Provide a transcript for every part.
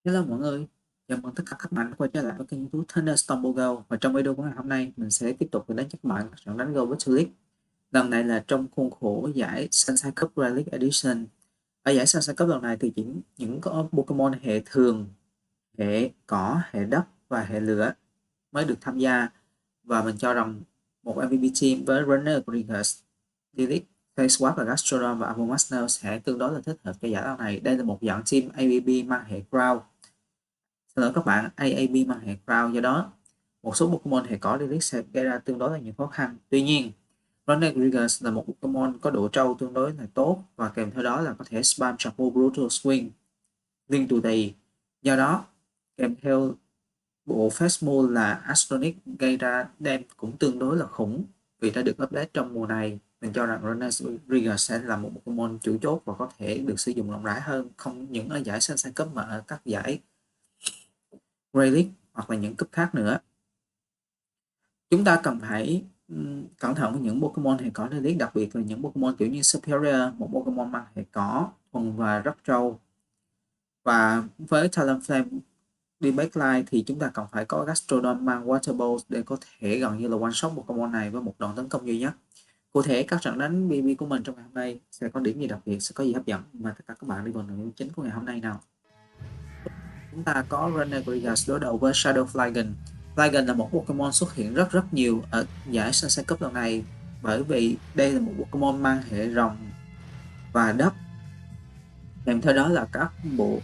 Hello mọi người, chào mừng tất cả các bạn đã quay trở lại với kênh YouTube Thunderstorm Go. Và trong video của ngày hôm nay, mình sẽ tiếp tục đến cho các bạn trận đánh Go với Tulip. Lần này là trong khuôn khổ giải Sunshine Cup Relic Edition. Ở giải Sunshine Cup lần này thì chỉ những có Pokemon hệ thường, hệ cỏ, hệ đất và hệ lửa mới được tham gia. Và mình cho rằng một MVP team với Runner, Grigas, Delete, Facewap và Gastrodon và Abomasnow sẽ tương đối là thích hợp cho giải lần này. Đây là một dạng team AVP mang hệ Ground. Xin lỗi các bạn, AAB mang hệ Ground, do đó một số Pokemon hệ cỏ Direct sẽ gây ra tương đối là nhiều khó khăn. Tuy nhiên, Runerigus là một Pokemon có độ trâu tương đối là tốt và kèm theo đó là có thể spam Chapu Brutal Swing liên tù tì. Do đó, kèm theo bộ Fast Move là Astronic gây ra đam cũng tương đối là khủng vì đã được update trong mùa này. Mình cho rằng Runerigus sẽ là một Pokemon chủ chốt và có thể được sử dụng rộng rãi hơn, không những ở giải Sunshine Cup mà ở các giải Relic hoặc là những cấp khác nữa. Chúng ta cần phải cẩn thận với những Pokemon hệ cỏ Relic, đặc biệt là những Pokemon kiểu như Superior, một Pokemon mang hệ cỏ thuần và rất trâu. Và với Talonflame đi backline thì chúng ta cần phải có Gastrodon mang Water Ball để có thể gần như là one shot Pokemon này với một đòn tấn công duy nhất. Cụ thể các trận đánh BB của mình trong ngày hôm nay sẽ có điểm gì đặc biệt, sẽ có gì hấp dẫn mà tất cả các bạn đi vào nội dung chính của ngày hôm nay nào. Chúng ta có Renegrigas đối đầu với Shadow Flygon. Flygon là một Pokemon xuất hiện rất nhiều ở giải Sunshine Cup lần này, bởi vì đây là một Pokemon mang hệ rồng và đất. Kèm theo đó là các bộ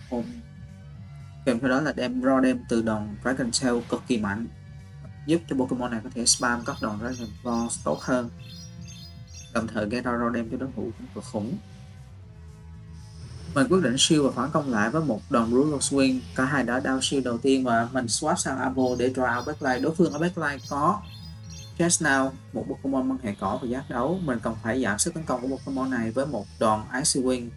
kèm theo đó là đem Rodem từ đòn Dragon Tail cực kỳ mạnh, giúp cho Pokemon này có thể spam các đòn Dragon Ball tốt hơn, đồng thời gây ra Rodem cho đối thủ cũng cực khủng. Mình quyết định shield và phản công lại với một đòn Brutal Swing. Cả hai đã down shield đầu tiên và mình swap sang Avo để draw out backline. Đối phương ở backline có Chesnaught, một Pokemon mang hệ cỏ và giác đấu. Mình cần phải giảm sức tấn công của Pokemon này với một đòn Icy Wing.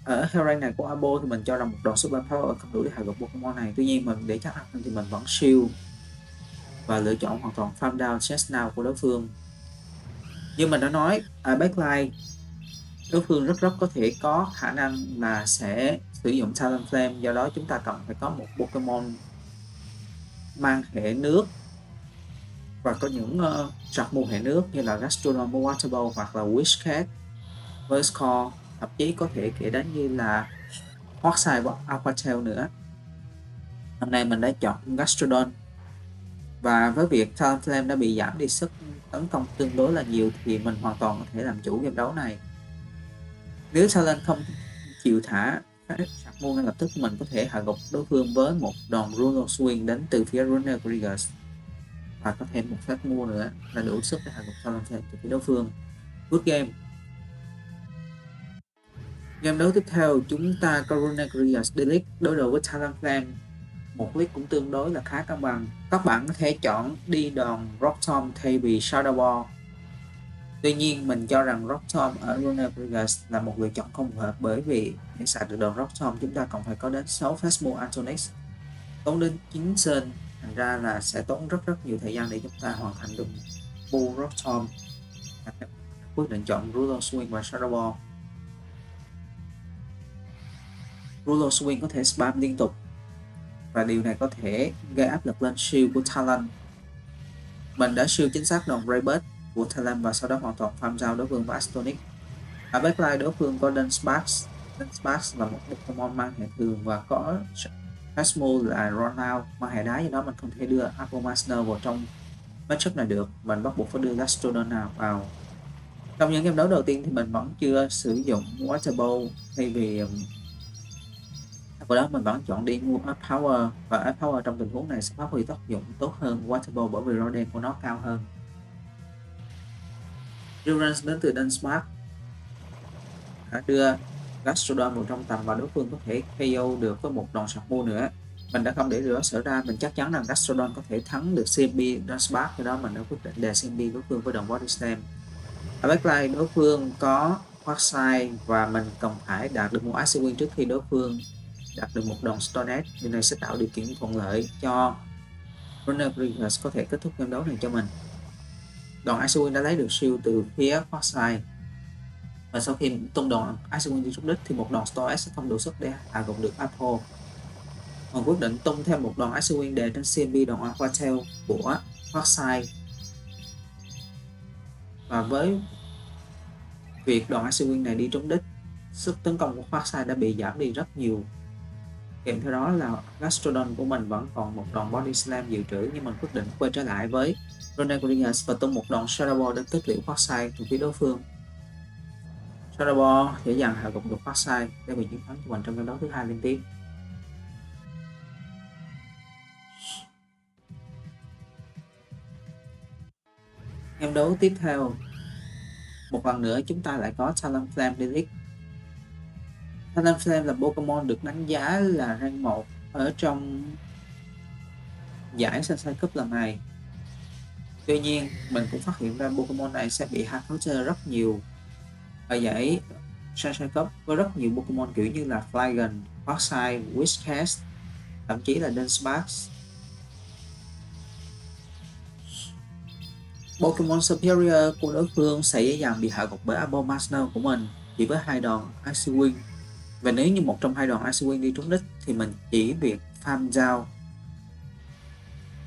Ở hero rank này của Abo thì mình cho rằng một đòn Super Power không đủ để hạ gục Pokemon này. Tuy nhiên mình để chắc ăn thì mình vẫn shield và lựa chọn hoàn toàn farm down Chesnaught của đối phương. Như mình đã nói, ở backline đối phương rất có thể có khả năng là sẽ sử dụng Talonflame, do đó chúng ta cần phải có một Pokemon mang hệ nước và có những trạc mù hệ nước như là Gastrodon, Water Ball hoặc là Whiscash với score, thậm chí có thể kể đến như là Horseye và Aqua Tail nữa. Hôm nay mình đã chọn Gastrodon, và với việc Talonflame đã bị giảm đi sức tấn công tương đối là nhiều thì mình hoàn toàn có thể làm chủ game đấu này. Nếu Talon không chịu thả sạc môn ngay lập tức, mình có thể hạ gục đối phương với một đòn Brutal Swing đến từ phía Runerigus và có thêm một phát mua nữa là đủ sức để hạ gục Talonflame từ phía đối phương. Good game. Game đấu tiếp theo chúng ta có Runerigus Delete đối đầu với Talonflame, một list cũng tương đối là khá cân bằng. Các bạn có thể chọn đi đòn Rock Tomb thay vì Shadow Ball. Tuy nhiên mình cho rằng Rock Tomb ở Runerigus là một lựa chọn không phù hợp, bởi vì để xài được đòn Rock Tomb chúng ta còn phải có đến 6 Fast Move Antonix, tốn đến 9 sơn, thành ra là sẽ tốn rất nhiều thời gian để chúng ta hoàn thành được full Rock Tomb. Quyết định chọn Brutal Swing và Shadow Ball. Brutal Swing có thể spam liên tục và điều này có thể gây áp lực lên shield của Talon. Mình đã shield chính xác đòn Raybird của Talon và sau đó hoàn toàn farm down đối phương với Astonic. Ở backline đối phương có Dunsparce. Dunsparce là một Pokemon mang hệ thường và có Phasmo là Ronald mang hệ đá, do đó mình không thể đưa Abomasnow vào trong matchup này được. Mình bắt buộc phải đưa Gastrodon nào vào. Trong những game đấu đầu tiên thì mình vẫn chưa sử dụng Water Ball, thay vì của đó mình vẫn chọn đi mua Up Power, và Up Power trong tình huống này sẽ phát huy tác dụng tốt hơn Water Ball bởi vì Rodem của nó cao hơn. Durance đến từ Dunsparce đã đưa Gastrodon vào trong tầm và đối phương có thể KO được với một đòn sạc mua nữa. Mình đã không để điều đó xảy ra, mình chắc chắn rằng Gastrodon có thể thắng được CMB Dunsparce, cho đó mình đã quyết định đè CMB đối phương với đòn Body Slam. Ở backline đối phương có Horseye và mình cần phải đạt được một Icy Wing trước khi đối phương đạt được một đòn Stone Edge. Điều này sẽ tạo điều kiện thuận lợi cho Runerigus có thể kết thúc game đấu này cho mình. Đòn Icy Wing đã lấy được shield từ phía Horseye, và sau khi tung đòn Icy Wing đi trúng đích thì một đòn Stone Edge sẽ không đủ sức để hạ gục được Apple. Còn quyết định tung thêm một đòn Ice Wing đề trên CMB đòn Aquatail của Farsight. Và với việc đòn Ice Wing này đi trúng đích, sức tấn công của Farsight đã bị giảm đi rất nhiều. Kèm theo đó là Gastrodon của mình vẫn còn một đòn Body Slam dự trữ, nhưng mình quyết định quay trở lại với Runerigus và tung một đòn Shadow Ball để kết liễu Farsight từ phía đối phương. Shadow Ball dễ dàng hạ gục được Farsight để bị chiến thắng cho mình trong trận đấu thứ 2 liên tiếp. Game đấu tiếp theo, một lần nữa chúng ta lại có Talonflame Delete. Talonflame là Pokemon được đánh giá là rank 1 ở trong giải Sunshine Cup lần này. Tuy nhiên, mình cũng phát hiện ra Pokemon này sẽ bị hard counter rất nhiều ở giải Sunshine Cup, với rất nhiều Pokemon kiểu như là Flygon, Farsight, Whiscash, thậm chí là Dunsparce. Pokemon Superior của đối phương sẽ dễ dàng bị hạ gục bởi Abomasnow của mình chỉ với 2 đòn Ice Wing. Và nếu như một trong 2 đòn Ice Wing đi trúng đích thì mình chỉ việc farm down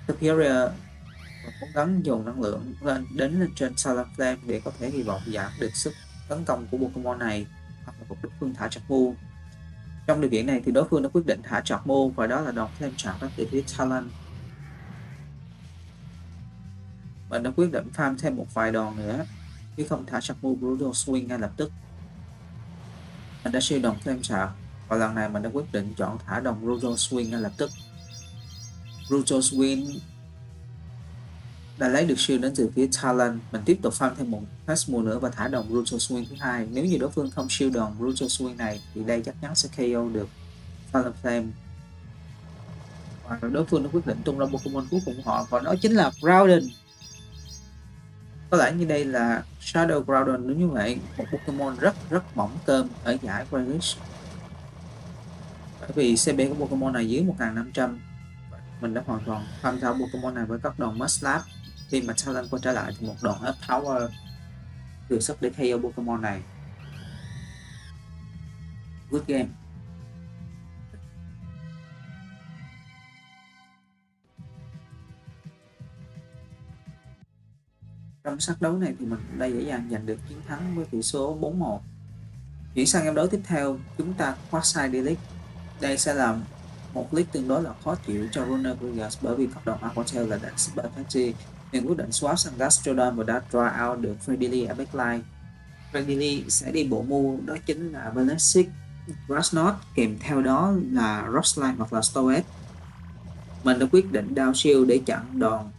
Superior và cố gắng dồn năng lượng lên trên Talonflame để có thể hy vọng giảm được sức tấn công của Pokemon này, hoặc là đối phương thả Charmu. Trong điều kiện này thì đối phương đã quyết định thả Charmu, và đó là đòn Flame Charge đến từ phía Talon. Mình đã quyết định farm thêm một vài đòn nữa chứ không thả Charmu Brutal Swing ngay lập tức. Mình đã siêu đòn Flame Charge, và lần này mình đã quyết định chọn thả đòn Brutal Swing ngay lập tức. Brutal Swing đã lấy được shield đến từ phía Talon. Mình tiếp tục farm thêm một Fastmove nữa và thả đòn Brutal Swing thứ hai. Nếu như đối phương không shield đòn Brutal Swing này thì đây chắc chắn sẽ KO được Talonflame. Và đối phương đã quyết định tung ra Pokemon cuối cùng của họ, và đó chính là Groudon. Có lẽ như đây là Shadow Groudon. Đúng như vậy, một Pokemon rất mỏng cơm ở giải Greenwich, bởi vì CB của Pokemon này dưới 1500. Mình đã hoàn toàn farm ra Pokemon này với các đòn Mudslap. Khi mà Talon quay trở lại thì một đòn Up Power được sức để KO Pokemon này. Good game. Trong set đấu này thì mình đã dễ dàng giành được chiến thắng với tỷ số 4-1. Chuyển sang game đấu tiếp theo, chúng ta Farsight Delete. Đây sẽ là một league tương đối là khó chịu cho Runerigus, bởi vì các đòn Aquatail là đánh Super Effective, nên quyết định swap sang Gastrodon và đã draw out được Fredily ở backline. Fredily sẽ đi bộ move đó chính là Ballistic, Grassnot, kèm theo đó là Rockslide hoặc là Stoet. Mình đã quyết định down shield để chặn đòn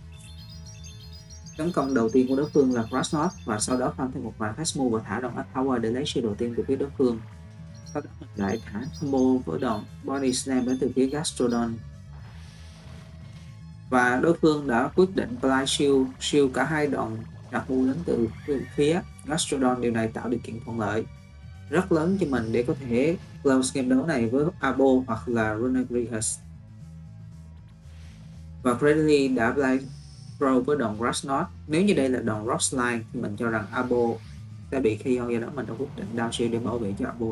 tấn công đầu tiên của đối phương là Grassnot, và sau đó farm thêm một vài fast move và thả đòn Up Power để lấy shield đầu tiên từ phía đối phương. Sau đó mình lại thả combo với đòn Body Slam đến từ phía Gastrodon, và đối phương đã quyết định Blind Shield cả hai đòn đặt move đến từ phía Gastrodon. Điều này tạo điều kiện thuận lợi rất lớn cho mình để có thể close game đấu này với Abo hoặc là Runerigus. Và Fredily đã Blind Throw với đòn Grassnot. Nếu như đây là đòn Rock Slide thì mình cho rằng Abo sẽ bị KO, do đó mình đã quyết định down shield để bảo vệ cho Abo.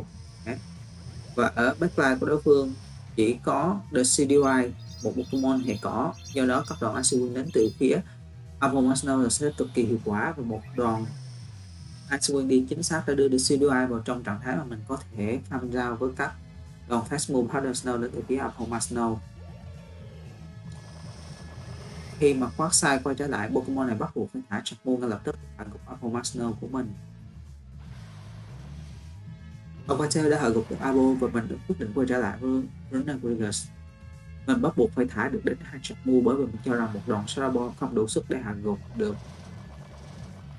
Và ở backline của đối phương chỉ có The Decidueye, một Pokemon hệ cỏ, do đó các đòn Ice Wing đến từ phía Abomasnow sẽ cực kỳ hiệu quả, và một đòn Ice Wing đi chính xác đã đưa Decidueye vào trong trạng thái mà mình có thể tham gia với các đòn Fast Move Powder Snow đến từ phía Abomasnow. Khi mà Farsight quay trở lại, Pokemon này bắt buộc phải thả Charmu ngay lập tức hạ gục Abomasnow của mình. Aquatail đã hạ gục được Abo và mình được quyết định quay trở lại với Runerigus. Mình bắt buộc phải thả được đến 2 Charmu, bởi vì mình cho rằng một đòn Shadow Ball không đủ sức để hạ gục được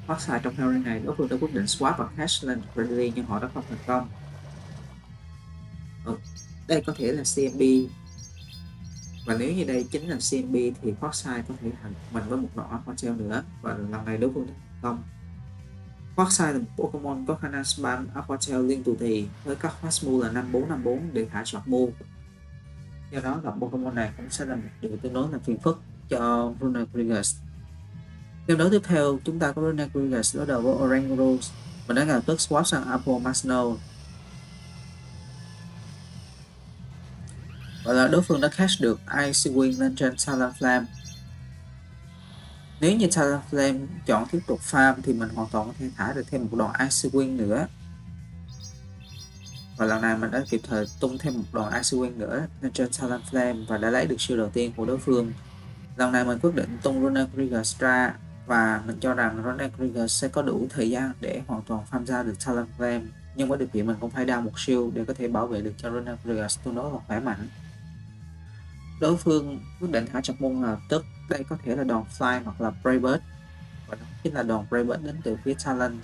Farsight trong pairing này. Đối phương đã quyết định swap và cash lên Fredily, nhưng họ đã không thành công. Đây có thể là CMB, và nếu như đây chính là CMB thì Farsight có thể hành mình với một đòn Aquatail nữa, và lần này đối phương đã thành công. Farsight là một Pokemon có khả năng spam Aquatail liên tù thì với các fast move là 5454 để thả short move. Do đó gặp Pokemon này cũng sẽ là một điều tương đối là phiền phức cho Runerigus. Game đấu tiếp theo chúng ta có Runerigus đối đầu với Orangurus. Mình đã ngay lập tức swap sang Abomasnow. Gọi là đối phương đã catch được Icy Wing lên trên Talonflame. Nếu như Talonflame chọn tiếp tục farm thì mình hoàn toàn có thể thả được thêm một đòn Icy Wing nữa. Và lần này mình đã kịp thời tung thêm một đòn Icy Wing nữa lên trên Talonflame và đã lấy được shield đầu tiên của đối phương. Lần này mình quyết định tung Runekrieger ra và mình cho rằng Runekrieger sẽ có đủ thời gian để hoàn toàn farm ra được Talonflame, nhưng với điều kiện mình cũng phải down một shield để có thể bảo vệ được cho Runekrieger tương đối là khỏe mạnh. Đối phương quyết định thả chặt môn lập tức. Đây có thể là đòn Fly hoặc là Braybird, và đó chính là đòn Braybird đến từ phía Talon.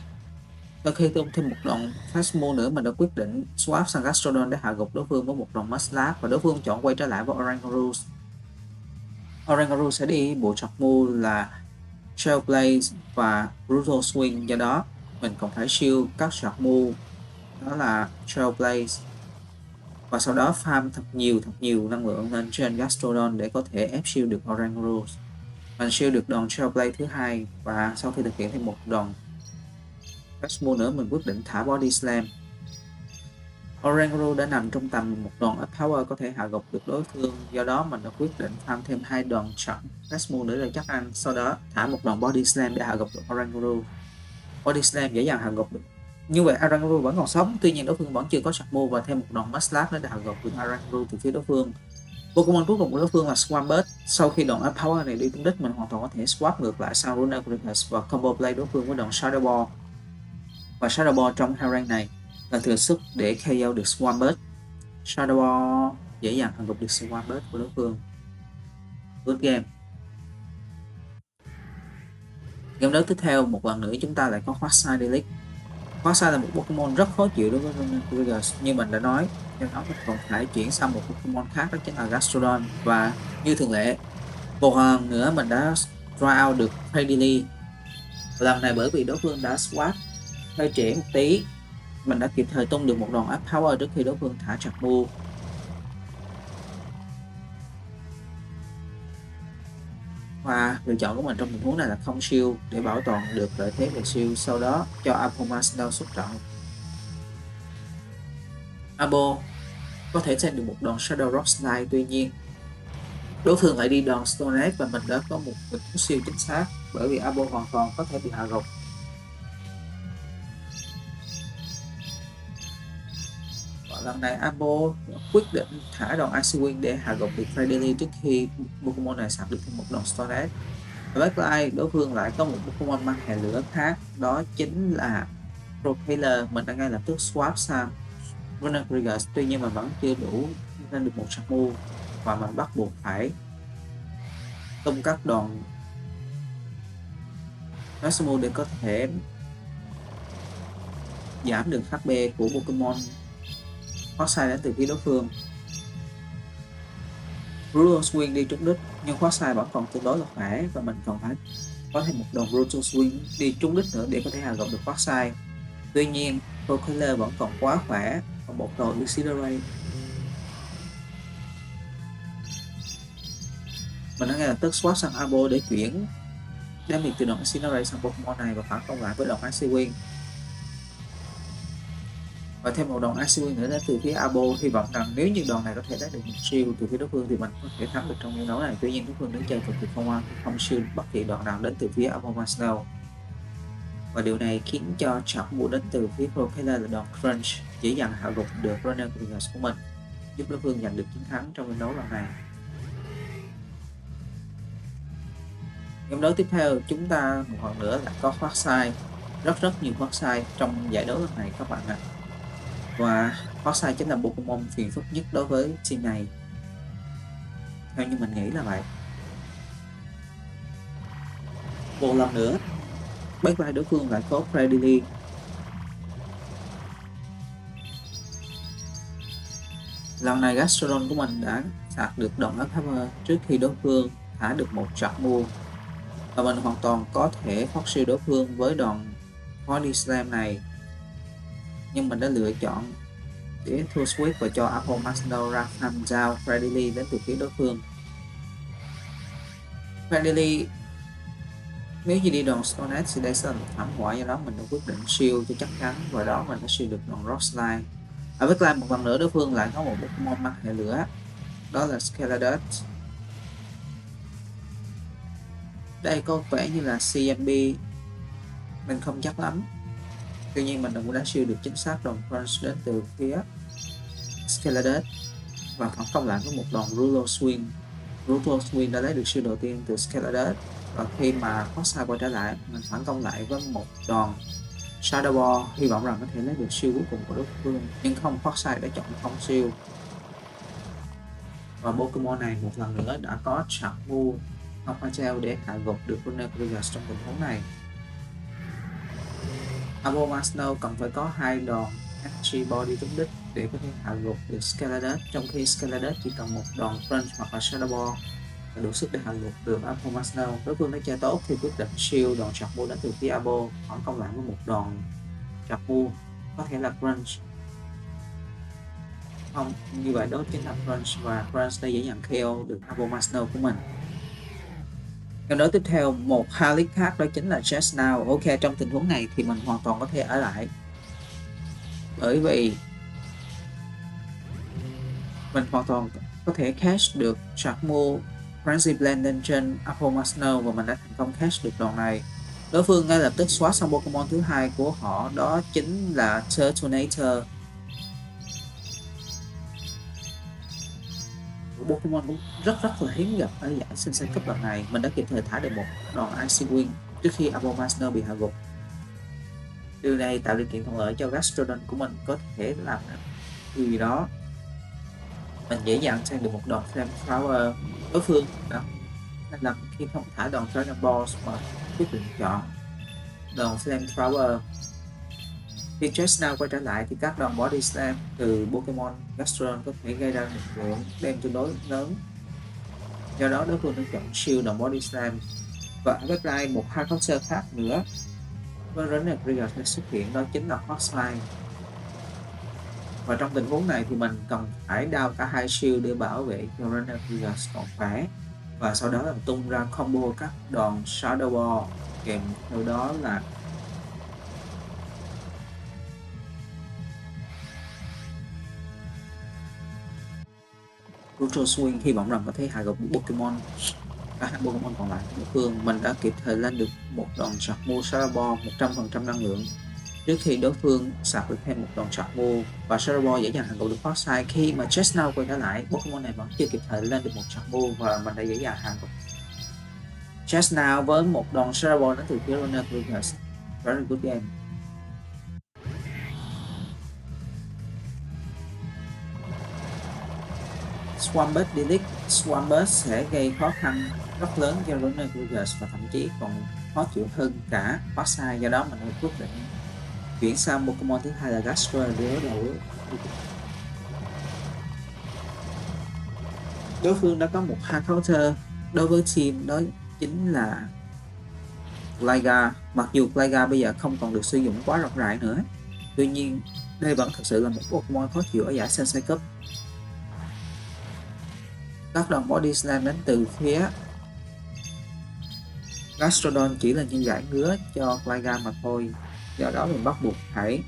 Sau khi tung thêm một đòn Flash Moon nữa, mình đã quyết định swap sang Gastrodon để hạ gục đối phương với một đòn Mudslap, và đối phương chọn quay trở lại với Oranguru. Oranguru sẽ đi bộ chặt mu là Trailblaze và Brutal Swing, do đó mình còn phải shield các chặt mu đó là Trailblaze, và sau đó farm thật nhiều năng lượng lên trên Gastrodon để có thể ép shield được Oranguru. Mình shield được đòn Trailblaze thứ hai, và sau khi thực hiện thêm một đòn Flash Moon nữa, mình quyết định thả Body Slam. Oranguru đã nằm trong tầm một đòn up power có thể hạ gục được đối phương, do đó mình đã quyết định farm thêm hai đòn chọn Flash Moon nữa để chắc ăn, sau đó thả một đòn Body Slam để hạ gục được Oranguru. Body Slam dễ dàng hạ gục được. Như vậy Oranguru vẫn còn sống, tuy nhiên đối phương vẫn chưa có chặt move và thêm một đòn Mudslap để hạ gục được Oranguru từ phía đối phương. Pokemon cuối cùng của đối phương là Swampert. Sau khi đòn up power này đi trúng đích, mình hoàn toàn có thể swap ngược lại sang Runekrieger và combo play đối phương với đòn Shadow Ball. Và Shadow Ball trong rank này là thừa sức để KO được Swampert. Shadow Ball dễ dàng hạ gục được Swampert của đối phương. Good game. Game đấu tiếp theo, một lần nữa chúng ta lại có Quagsire Delete. Quagsire là một Pokemon rất khó chịu đối với Runekrieger, như mình đã nói, do đó mình còn phải chuyển sang một Pokemon khác, đó chính là Gastrodon. Và như thường lệ, một lần nữa mình đã draw out được Cradily. Lần này bởi vì đối phương đã swap hơi trễ một tí, mình đã kịp thời tung được một đòn up power trước khi đối phương thả chặt mu. Và lựa chọn của mình trong tình huống này là không shield để bảo toàn được lợi thế về shield, sau đó cho Abomasnow xuất trận. Abo có thể xem được một đòn Shadow Rock Slide, tuy nhiên đối phương lại đi đòn Stone Edge và mình đã có một tình huống siêu chính xác, bởi vì Abo hoàn toàn có thể bị hạ gục. Và lần này Abo quyết định thả đòn Icy Wing để hạ gục được Cradily trước khi Pokemon này sạc được thêm một đòn Stone Edge. Và backline đối phương lại có một Pokemon mang hệ lửa khác, đó chính là Propeller. Mình đã ngay lập tức swap sang Runekrieger, tuy nhiên mình vẫn chưa đủ nên được một chặt move và mình bắt buộc phải tung các đòn Maximum để có thể giảm được HP của Pokemon Quagsire đến từ phía đối phương. Brutal Swing đi trúng đích, nhưng Quagsire vẫn còn tương đối là khỏe và mình còn phải có thêm một đòn Brutal Swing đi trúng đích nữa để có thể hạ gục được Quagsire. Tuy nhiên Propeller vẫn còn quá khỏe và một đòn Incinerate. Mình đã ngay lập tức swap sang Abo để chuyển damage từ đòn Incinerate sang Pokemon này và phản công lại với đòn Icy Wing. Và thêm một đòn Icy Wing nữa đến từ phía Abo, hy vọng rằng nếu như đòn này có thể lấy được một shield từ phía đối phương thì mình có thể thắng được trong trận đấu này. Tuy nhiên đối phương đứng chơi cực kỳ không ngoan, không shield bất kỳ đòn nào đến từ phía Abomasnow. Và điều này khiến cho chọn mũ đến từ phía Propeller là đòn Crunch dễ dàng hạ gục được Runekrieger của mình, giúp đối phương giành được chiến thắng trong trận đấu lần này. Game đấu tiếp theo chúng ta một lần nữa lại có Quagsire, rất nhiều Quagsire trong giải đấu lần này các bạn ạ. Và Quagsire chính là Pokemon phiền phức nhất đối với team này, theo như mình nghĩ là vậy. Một lần nữa backline đối phương lại có Cradily. Lần này Gastrodon của mình đã sạc được đòn up power trước khi đối phương thả được một chặt mua, và mình hoàn toàn có thể thoát shield đối phương với đòn Body Slam này, nhưng mình đã lựa chọn để thua switch và cho Abomasnow ra tham giao Cradily đến từ phía đối phương. Cradily nếu như đi đòn Stone Edge thì đây sẽ là một thảm họa, do đó mình đã quyết định shield cho chắc chắn, và đó mình đã shield được đòn Rock Slide. Ở backline một lần nữa đối phương lại có một Pokemon mang hệ lửa, đó là Scaladus. Đây có vẻ như là CMB, mình không chắc lắm. Tuy nhiên mình cũng đã siêu được chính xác đòn crunch đến từ phía Scaladus và phản công lại với một đòn Rulo Swing. Rulo Swing đã lấy được siêu đầu tiên từ Scaladus, và khi mà Foxai quay trở lại, mình phản công lại với một đòn Shadow Ball, hy vọng rằng có thể lấy được siêu cuối cùng của đối phương, nhưng không, Foxai đã chọn không siêu. Và Pokemon này một lần nữa đã có Charmu Alpha để hạ gục được Runerigus trong tình huống này. Abomasnow cần phải có 2 đòn Energy Body trúng đích để có thể hạ gục được Scaladus, trong khi Scaladus chỉ cần một đòn Crunch hoặc là Shadow Ball là đủ sức để hạ gục được Abomasnow. Đối phương đã chơi tốt thì quyết định siêu đòn Charmu đến từ phía Abo, phản công lại với một đòn Charmu, có thể là Crunch. Không, như vậy đó chính là Crunch, và Crunch đã dễ dàng KO được Abomasnow của mình. Câu nói tiếp theo, một Harlic khác đó chính là Chestnut. Ok, trong tình huống này thì mình hoàn toàn có thể ở lại, bởi vì mình hoàn toàn có thể cash được Charmu Frenzy Blend lên trên Abomasnow, và mình đã thành công cash được đòn này. Đối phương ngay lập tức xóa xong Pokemon thứ hai của họ, đó chính là Turtonator. Pokemon cũng rất là hiếm gặp ở giải Sunshine Cup lần này. Mình đã kịp thời thả được một đòn Icy Wing trước khi Abomasnow bị hạ gục. Điều này tạo điều kiện thuận lợi cho Gastrodon của mình có thể làm điều gì đó. Mình dễ dàng sang được một đòn Flamethrower. Đối phương đó nên là khi không thả đòn Dragon Balls mà quyết định chọn đòn Flamethrower. Khi Chestnut quay trở lại thì các đòn Body Slam từ Pokemon Gastrodon có thể gây ra một lượng đem tương đối lớn. Do đó đối phương đã chọn siêu đòn Body Slam. Và ở backline một hard counter khác nữa với Runerigus đã xuất hiện, đó chính là Hotline. Và trong tình huống này thì mình cần phải đao cả hai shield để bảo vệ cho Runerigus còn khỏe, và sau đó là tung ra combo các đòn Shadow Ball, kèm theo đó là Ruto Swing, hy vọng rằng có thể hạ gục Pokemon. Cả hai Pokemon còn lại của đối phương. Mình đã kịp thời lên được một đòn Charmu Shadow Ball 100% năng lượng trước khi đối phương sạc được thêm một đòn Charmu, và Shadow Ball dễ dàng hạ gục được Foxai. Khi mà Chestnut quay trở lại, Pokemon này vẫn chưa kịp thời lên được một Charmu, và mình đã dễ dàng hạ gục Chestnut với một đòn Shadow Ball đến từ phía Runerigus. Very good game. Swampert Delete. Swampert sẽ gây khó khăn rất lớn cho Runerigus và thậm chí còn khó chịu hơn cả Foxai. Do đó mình đã quyết định chuyển sang Pokemon thứ hai là Gastro để đối đầu. Đối phương đã có một hard counter đối với team, đó chính là Gligar. Mặc dù Gligar bây giờ không còn được sử dụng quá rộng rãi nữa, tuy nhiên đây vẫn thực sự là một Pokemon khó chịu ở giải Sunshine Cup. Các đòn Body Slam đến từ phía Gastrodon chỉ là như giải ngứa cho Gligar mà thôi. Do đó mình bắt buộc phải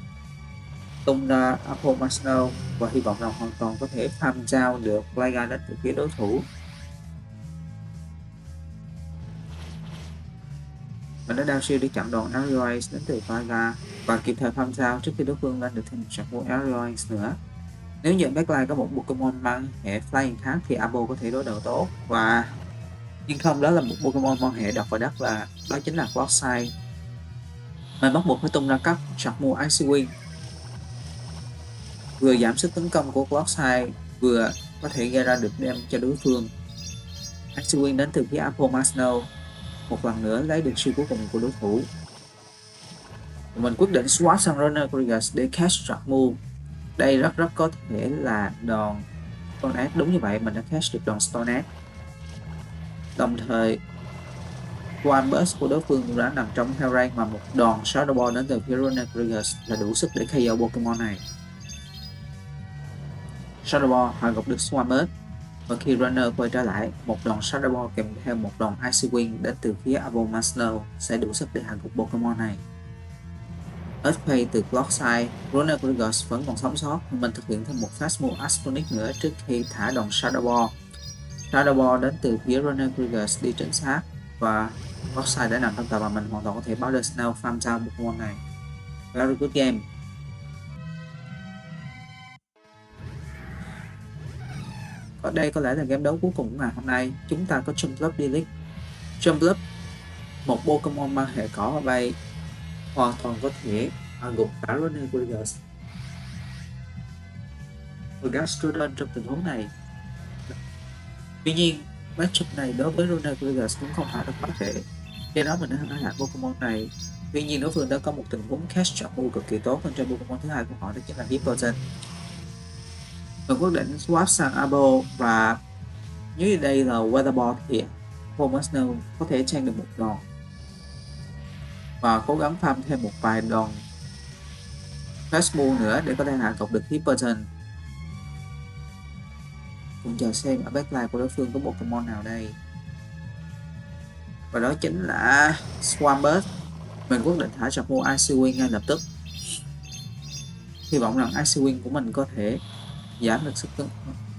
tung ra Abomasnow và hy vọng rằng hoàn toàn có thể farm giao được Gligar đến từ phía đối thủ. Mình đã down shield để chặn đòn Aeroice đến từ Gligar và kịp thời farm giao trước khi đối phương lên được thêm một Charmu Aeroice nữa. Nếu như backline có một Pokemon mang hệ Flying khác thì Abo có thể đối đầu tốt, và nhưng không, đó là một Pokemon mang hệ độc và đất, là đó chính là Clodside. Mình bắt buộc phải tung ra các Charmu Icy Wing, vừa giảm sức tấn công của Clodside vừa có thể gây ra được damage cho đối phương. Icy Wing đến từ phía Abomasnow một lần nữa lấy được siêu cuối cùng của đối thủ. Mình quyết định swap sang Runerigus để catch Charmu. Đây rất có thể là đòn Stone Edge. Đúng như vậy, mình đã catch được đòn Stone Edge. Đồng thời One Burst của đối phương đã nằm trong hell rank, mà một đòn Shadow Ball đến từ phía Runerigus là đủ sức để KO Pokemon này. Shadow Ball hạ gục được Swampert, và khi Runner quay trở lại, một đòn Shadow Ball kèm theo một đòn Icy Wing đến từ phía Abomasnow sẽ đủ sức để hạ gục Pokemon này. Earthquake từ Clodside, Runerigus vẫn còn sống sót, mình thực hiện thêm một Fast Move Astonic nữa trước khi thả đòn Shadow Ball. Shadow Ball đến từ phía Runner Kriegers đi trinh sát và Rockside đã nằm trong tàu và mình hoàn toàn có thể báo The Snow farm ra Pokemon này. Very good game. Ở đây có lẽ là game đấu cuối cùng của ngày hôm nay. Chúng ta có Jumpluff D-League. Jumpluff, một Pokemon mang hệ cỏ và bay, hoàn toàn có thể gục cả Runner Kriegers và Gastrodon trong tình huống này. Tuy nhiên, matchup này đối với Runner Kriegers cũng không phải là quá tệ. Do đó mình đã nói lại Pokemon này. Tuy nhiên đối phương đã có một tình huống catch chọn move cực kỳ tốt hơn trên Pokemon thứ hai của họ, đó chính là Hippolyta. Mình quyết định swap sang Abo và nếu đây là Weather Ball thì Homasno có thể trang được một đòn và cố gắng farm thêm một vài đòn Fast Move nữa để có thể hạ gục được Hippolyta. Cùng chờ xem ở backline của đối phương có Pokemon nào đây. Và đó chính là Swampert. Mình quyết định thả chọc mua Icy Wing ngay lập tức. Hy vọng rằng Icy Wing của mình có thể giảm được sức tấn,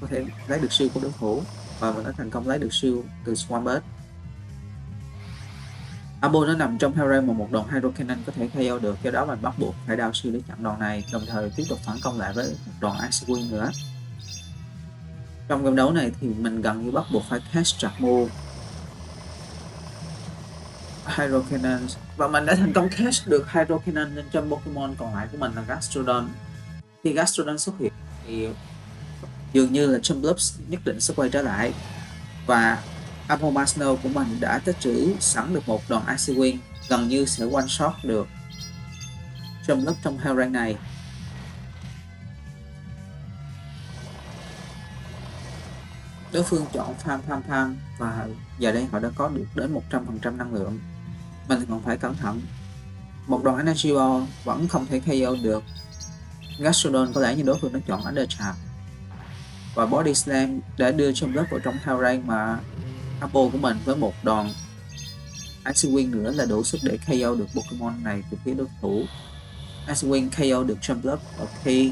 có thể lấy được siêu của đối thủ, và mình đã thành công lấy được siêu từ Swampert. Abo nó nằm trong Hero mà một đòn Hydro Cannon có thể KO được, do đó mình bắt buộc phải đao siêu để chặn đòn này, đồng thời tiếp tục phản công lại với một đòn Icy Wing nữa. Trong game đấu này thì mình gần như bắt buộc phải catch chặt move Hydro Cannon và mình đã thành công catch được Hydro Cannon lên trên Pokemon còn lại của mình là Gastrodon. Khi Gastrodon xuất hiện thì dường như là Jumpluff nhất định sẽ quay trở lại và Abomasnow của mình đã tích trữ sẵn được một đòn Icy Wing, gần như sẽ one shot được Jumpluff trong heo rank này. Đối phương chọn farm và giờ đây họ đã có được đến 100% năng lượng. Mình còn phải cẩn thận. Một đòn Energy Ball vẫn không thể KO được Gastrodon, có lẽ như đối phương đã chọn Undercharge và Body Slam để đưa Jumpluff vào trong heo rank, mà Abo của mình với một đòn Icy Wing nữa là đủ sức để KO được Pokemon này từ phía đối thủ. Icy Wing KO được Jumpluff và khi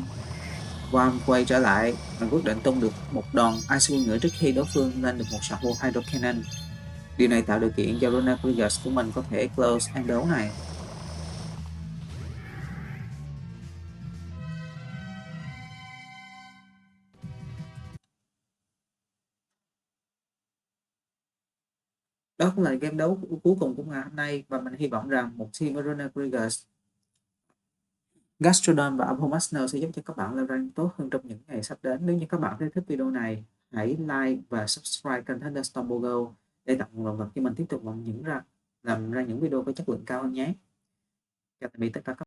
Worm quay trở lại, mình quyết định tung được một đòn Icy Wing nữa trước khi đối phương lên được một sạc vô Hydro Cannon. Điều này tạo điều kiện cho Runner Kriegers của mình có thể close end đấu này. Đó cũng là game đấu cuối cùng của ngày hôm nay và mình hy vọng rằng một team với Runner Kriegers, Gastrodon và Abomasnow sẽ giúp cho các bạn lên rank tốt hơn trong những ngày sắp đến. Nếu như các bạn thấy thích video này, hãy like và subscribe kênh Thunderstorm Pogo để tạo nguồn động lực cho mình tiếp tục làm ra những video có chất lượng cao hơn nhé. Chào tạm biệt tất cả các bạn.